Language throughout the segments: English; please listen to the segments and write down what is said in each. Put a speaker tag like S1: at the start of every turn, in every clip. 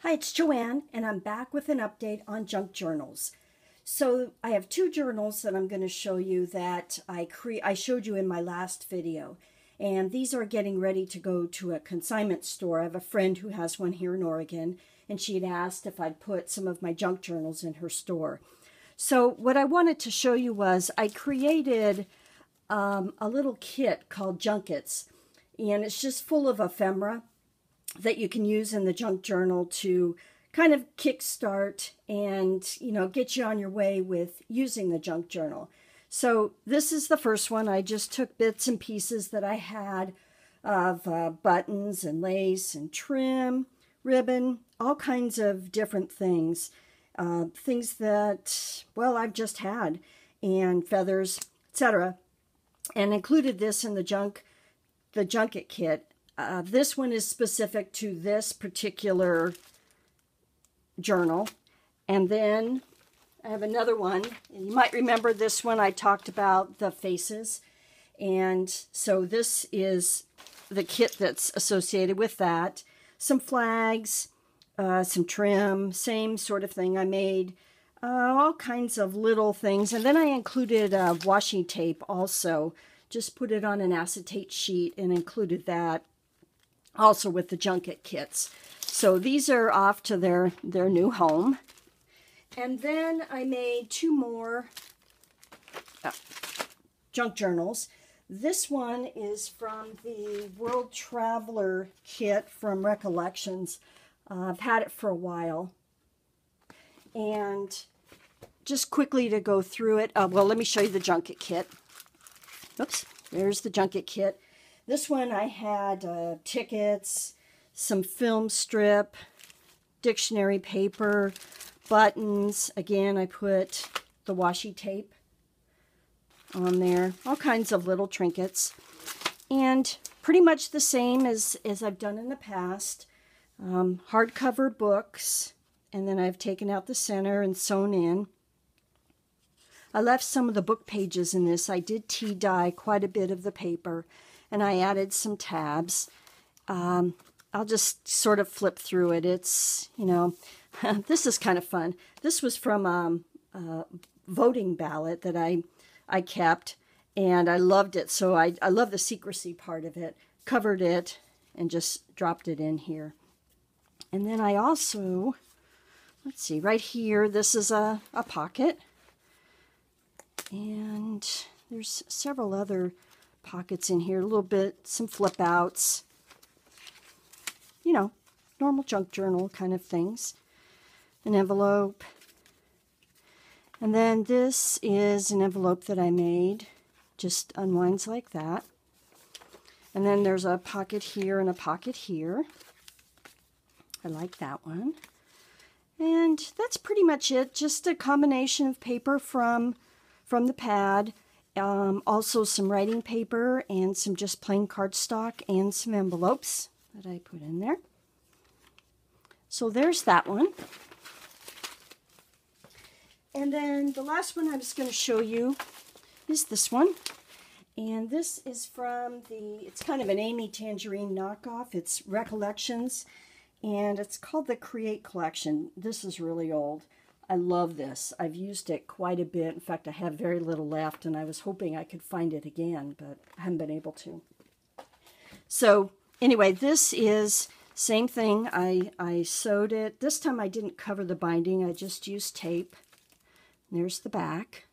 S1: Hi, it's Joanne, and I'm back with an update on junk journals. So I have two journals that I'm going to show you that I showed you in my last video. And these are getting ready to go to a consignment store. I have a friend who has one here in Oregon, and she had asked if I'd put some of my junk journals in her store. So what I wanted to show you was I created a little kit called Junkets, and it's just full of ephemera that you can use in the junk journal to kind of kickstart and, get you on your way with using the junk journal. So this is the first one. I just took bits and pieces that I had of buttons and lace and trim, ribbon, all kinds of different things. Things that, well, I've just had, and feathers, etc. And included this in the junket kit. This one is specific to this particular journal. And then I have another one. You might remember this one. I talked about the faces. And so this is the kit that's associated with that. Some flags, some trim, same sort of thing. I made all kinds of little things. And then I included washi tape also. Just put it on an acetate sheet and included that also with the junket kits. So these are off to their new home. And then I made two more junk journals. This one is from the World Traveler kit from Recollections. I've had it for a while. And just quickly to go through it, well, let me show you the junket kit. Oops, there's the junket kit. This one I had tickets, some film strip, dictionary paper, buttons. Again, I put the washi tape on there. All kinds of little trinkets. And pretty much the same as I've done in the past. Hardcover books. And then I've taken out the center and sewn in. I left some of the book pages in this. I did tea dye quite a bit of the paper. And I added some tabs. I'll just sort of flip through it. It's, this is kind of fun. This was from a voting ballot that I kept, and I loved it. So I love the secrecy part of it. Covered it and just dropped it in here. And then I also, let's see, right here, this is a pocket. And there's several other pockets in here, a little bit, some flip outs, normal junk journal kind of things, an envelope, and then this is an envelope that I made, just unwinds like that, and then there's a pocket here and a pocket here. I like that one, and that's pretty much it, just a combination of paper from the pad. Also some writing paper and some just plain cardstock and some envelopes that I put in there. So there's that one. And then the last one I was going to show you is this one. And this is from it's kind of an Amy Tangerine knockoff. It's Recollections, and it's called the Create Collection. This is really old. I love this. I've used it quite a bit. In fact, I have very little left, and I was hoping I could find it again, but I haven't been able to. So anyway, this is same thing. I sewed it. This time I didn't cover the binding. I just used tape. There's the back.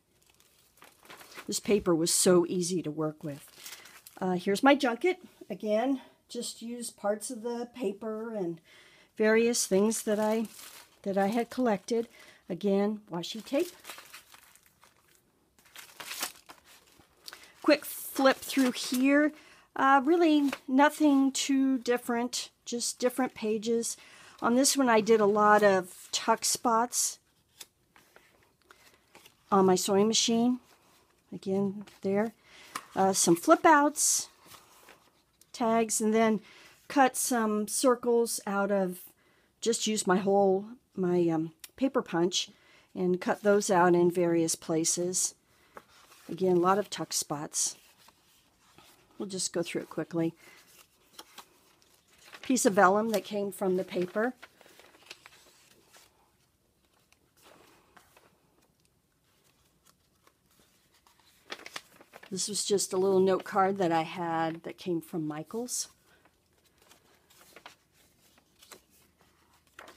S1: This paper was so easy to work with. Here's my junket. Again, just used parts of the paper and various things that I had collected. Again, washi tape. Quick flip through here. Really nothing too different, just different pages. On this one I did a lot of tuck spots on my sewing machine. Again, there. Some flip outs, tags, and then cut some circles out of, just use my paper punch and cut those out in various places. Again, a lot of tuck spots. We'll just go through it quickly. Piece of vellum that came from the paper. This was just a little note card that I had that came from Michaels.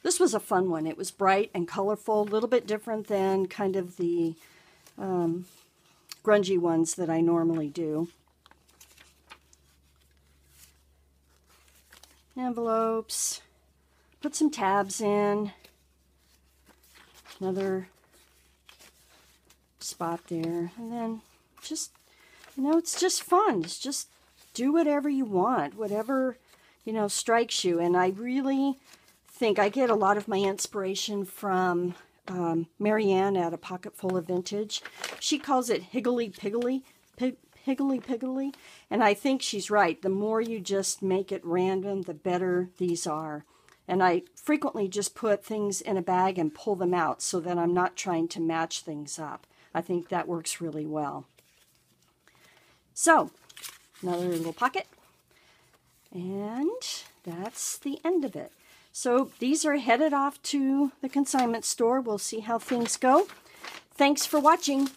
S1: This was a fun one. It was bright and colorful, a little bit different than kind of the grungy ones that I normally do. Envelopes. Put some tabs in. Another spot there. And then just, you know, it's just fun. It's just do whatever you want, whatever, you know, strikes you. And I really think I get a lot of my inspiration from Marianne at A Pocket Full of Vintage. She calls it higgledy-piggledy, higgledy-piggledy, and I think she's right. The more you just make it random, the better these are. And I frequently just put things in a bag and pull them out so that I'm not trying to match things up. I think that works really well. So, another little pocket, and that's the end of it. So these are headed off to the consignment store. We'll see how things go. Thanks for watching.